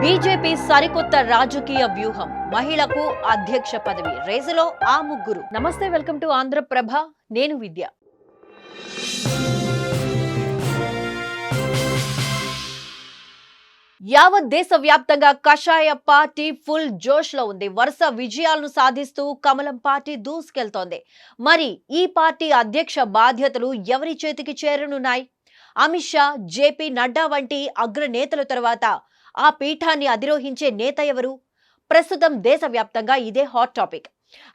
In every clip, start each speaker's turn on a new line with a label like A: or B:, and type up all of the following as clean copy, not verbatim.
A: BJP సరికొత్త రాజకీయ వ్యూహం, మహిళకు అధ్యక్ష పదవి రేసులో ఆ ముగ్గురు. నమస్తే, వెల్కమ్ టు ఆంధ్రప్రభ. నేను విద్య. యావత్ దేశ వ్యాప్తంగా కషాయ పార్టీ ఫుల్ జోష్ లో ఉంది. వరుస విజయాలను సాధిస్తూ కమలం పార్టీ దూసుకెళ్తోంది. మరి ఈ పార్టీ అధ్యక్ష బాధ్యతలు ఎవరి చేతికి చేరనున్నాయి? అమిత్ షా, జేపీ నడ్డా వంటి అగ్రనేతల తర్వాత ఆ పీఠాన్ని అధిరోహించే నేత ఎవరు? ప్రస్తుతం దేశవ్యాప్తంగా ఇదే హాట్ టాపిక్.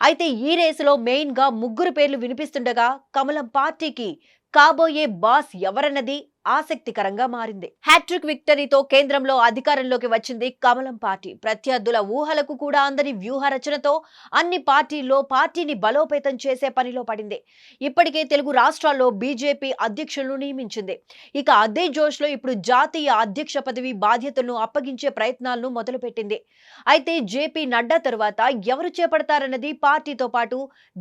A: అయితే ఈ రేసులో మెయిన్ గా ముగ్గురు పేర్లు వినిపిస్తుండగా కమలం పార్టీకి కాబోయే బాస్ ఎవరన్నది ఆసక్తికరంగా మారింది. హ్యాట్రిక్ విక్టరీతో కేంద్రంలో అధికారంలోకి వచ్చింది కమలం పార్టీ. ప్రత్యర్థుల ఊహలకు కూడా అందని వ్యూహ రచనతో అన్ని పార్టీల్లో పార్టీని బలోపేతం చేసే పనిలో పడింది. ఇప్పటికే తెలుగు రాష్ట్రాల్లో బీజేపీ అధ్యక్షులను నియమించింది. ఇక అదే జోష్లో ఇప్పుడు జాతీయ అధ్యక్ష పదవి బాధ్యతలను అప్పగించే ప్రయత్నాలను మొదలుపెట్టింది. అయితే జేపీ నడ్డా తరువాత ఎవరు చేపడతారన్నది పార్టీతో పాటు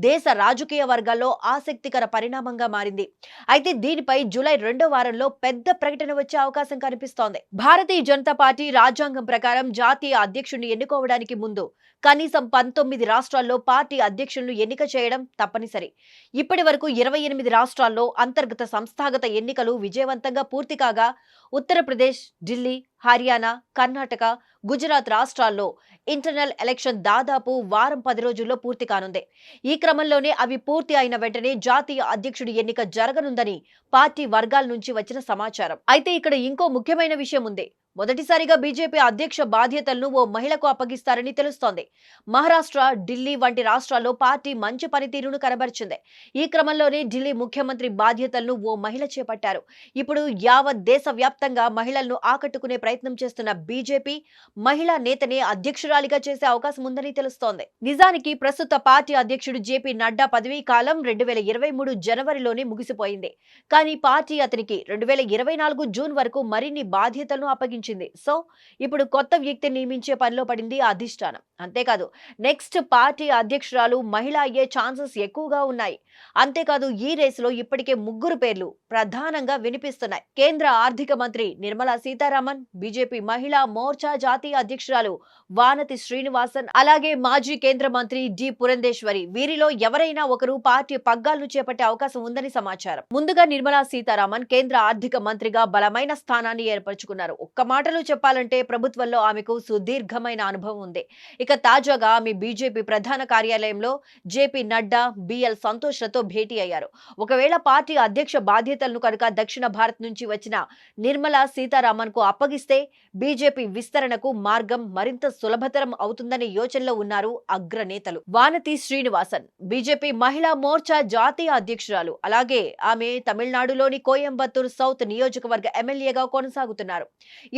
A: దేశ రాజకీయ వర్గాల్లో ఆసక్తికర పరిణామంగా మారింది. అయితే దీనిపై జూలై 2వ వారంలో పెద్ద ప్రకటన వచ్చే అవకాశం కనిపిస్తోంది. భారతీయ జనతా పార్టీ రాజ్యాంగం ప్రకారం జాతీయ అధ్యక్షుడిని ఎన్నుకోవడానికి ముందు కనీసం 19 రాష్ట్రాల్లో పార్టీ అధ్యక్షులను ఎన్నిక చేయడం తప్పనిసరి. ఇప్పటి వరకు 28 రాష్ట్రాల్లో అంతర్గత సంస్థాగత ఎన్నికలు విజయవంతంగా పూర్తి కాగా ఉత్తరప్రదేశ్, ఢిల్లీ, హర్యానా, కర్ణాటక, గుజరాత్ రాష్ట్రాల్లో ఇంటర్నల్ ఎలక్షన్ దాదాపు వారం 10 రోజుల్లో పూర్తి కానుంది. ఈ క్రమంలోనే అవి పూర్తి అయిన వెంటనే జాతీయ అధ్యక్షుడి ఎన్నిక జరగనుందని పార్టీ వర్గాల నుంచి వచ్చిన సమాచారం. అయితే ఇక్కడ ఇంకో ముఖ్యమైన విషయం ఉంది. మొదటిసారిగా బీజేపీ అధ్యక్ష బాధ్యతలను ఓ మహిళకు అప్పగిస్తారని తెలుస్తోంది. మహారాష్ట్ర, ఢిల్లీ వంటి రాష్ట్రాల్లో పార్టీ మంచి పనితీరును కనబరిచింది. ఈ క్రమంలోనే ఢిల్లీ ముఖ్యమంత్రి బాధ్యతలను ఓ మహిళ చేపట్టారు. ఇప్పుడు యావత్ దేశ వ్యాప్తంగా మహిళలను ఆకట్టుకునే ప్రయత్నం చేస్తున్న బీజేపీ మహిళా నేతనే అధ్యక్షురాలిగా చేసే అవకాశం ఉందని తెలుస్తోంది. నిజానికి ప్రస్తుత పార్టీ అధ్యక్షుడు జేపీ నడ్డా పదవీ కాలం 2023 జనవరిలోనే ముగిసిపోయింది. కానీ పార్టీ అతనికి 2024 జూన్ వరకు మరిన్ని బాధ్యతలను అప్పగించింది. సో ఇప్పుడు కొత్త వ్యక్తిని నియమించే పనిలో పడింది ఆ అధిష్టానం. అంతేకాదు నెక్స్ట్ పార్టీ అధ్యక్షురాలు మహిళ అయ్యే ఛాన్సెస్ ఎక్కువగా ఉన్నాయి. అంతేకాదు ఈ రేసులో ఇప్పటికే ముగ్గురు పేర్లు ప్రధానంగా వినిపిస్తున్నాయి. కేంద్ర ఆర్థిక మంత్రి నిర్మలా సీతారామన్, బీజేపీ మహిళా మోర్చా జాతీయ అధ్యక్షురాలు వానతి శ్రీనివాసన్, అలాగే మాజీ కేంద్ర మంత్రి డి పురంధేశ్వరి. వీరిలో ఎవరైనా ఒకరు పార్టీ పగ్గాలను చేపట్టే అవకాశం ఉందని సమాచారం. ముందుగా నిర్మలా సీతారామన్ కేంద్ర ఆర్థిక మంత్రిగా బలమైన స్థానాన్ని ఏర్పరచుకున్నారు. ఒక్క మాటలో చెప్పాలంటే ప్రభుత్వంలో ఆమెకు సుదీర్ఘమైన అనుభవం ఉంది. ఇక తాజాగా ఆమె బీజేపీ ప్రధాన కార్యాలయంలో జేపీ నడ్డా, బిఎల్ సంతోష్లతో భేటీ అయ్యారు. ఒకవేళ పార్టీ అధ్యక్ష బాధ్యతలను కనుక దక్షిణ భారత్ నుంచి వచ్చిన నిర్మలా సీతారామన్ కు అప్పగిస్తే బీజేపీ విస్తరణకు మార్గం మరింత సులభతరం అవుతుందనే యోచనలో ఉన్నారు అగ్రనేతలు. వానతి శ్రీనివాసన్ బీజేపీ మహిళా మోర్చా జాతీయ అధ్యక్షురాలు. అలాగే ఆమె తమిళనాడులోని కోయంబత్తూర్ సౌత్ నియోజకవర్గ ఎమ్మెల్యేగా కొనసాగుతున్నారు.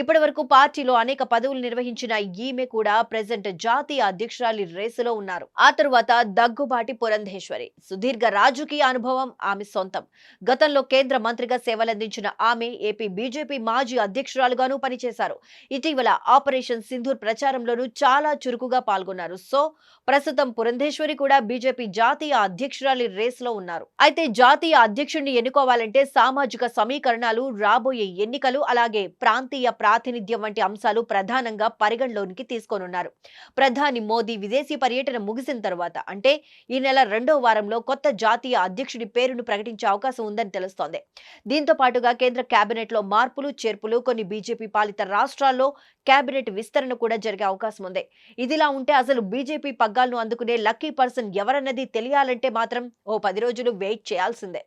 A: ఇప్పటి వరకు పార్టీలో అనేక పదవులు నిర్వహించిన ఈమె కూడా ప్రెజెంట్ జాతీయ అధ్యక్షురాలి రేసులో ఉన్నారు. ఆ తరువాత దగ్గుబాటి పురంధేశ్వరి. సుదీర్ఘ రాజకీయ అనుభవం ఆమె సొంతం. గతంలో కేంద్ర మంత్రిగా సేవలందించిన ఆమె ఏపీ బీజేపీ మాజీ అధ్యక్షురాలుగాను పనిచేశారు. ఇటీవల ఆపరేషన్ సింధూర్ ప్రచారంలోనూ చాలా చురుకుగా పాల్గొన్నారు. సో ప్రస్తుతం పురంధేశ్వరి కూడా బీజేపీ జాతీయ అధ్యక్షురాలి రేసులో ఉన్నారు. అయితే జాతీయ అధ్యక్షుడిని ఎన్నుకోవాలంటే సామాజిక సమీకరణాలు, రాబోయే ఎన్నికలు, అలాగే ప్రాంతీయ ప్రాతినిధ్యం వంటి అంశాలు ప్రధానంగా పరిగణలోనికి తీసుకోనున్నారు. ప్రధాని మోదీ విదేశీ పర్యటన ముగిసిన తర్వాత అంటే ఈ నెల 2వ వారంలో కొత్త జాతీయ అధ్యక్షుడి పేరును ప్రకటించే అవకాశం ఉందని తెలుస్తోంది. దీంతో పాటుగా కేంద్ర కేబినెట్ లో మార్పులు, చేర్పులు, కొన్ని బీజేపీ పాలిత రాష్ట్రాల్లో కేబినెట్ విస్తరణ కూడా జరిగే అవకాశం ఉంది. ఇదిలా ఉంటే అసలు బీజేపీ పగ్గాలను అందుకునే లక్కీ పర్సన్ ఎవరన్నది తెలియాలంటే మాత్రం ఓ 10 రోజులు వెయిట్ చేయాల్సిందే.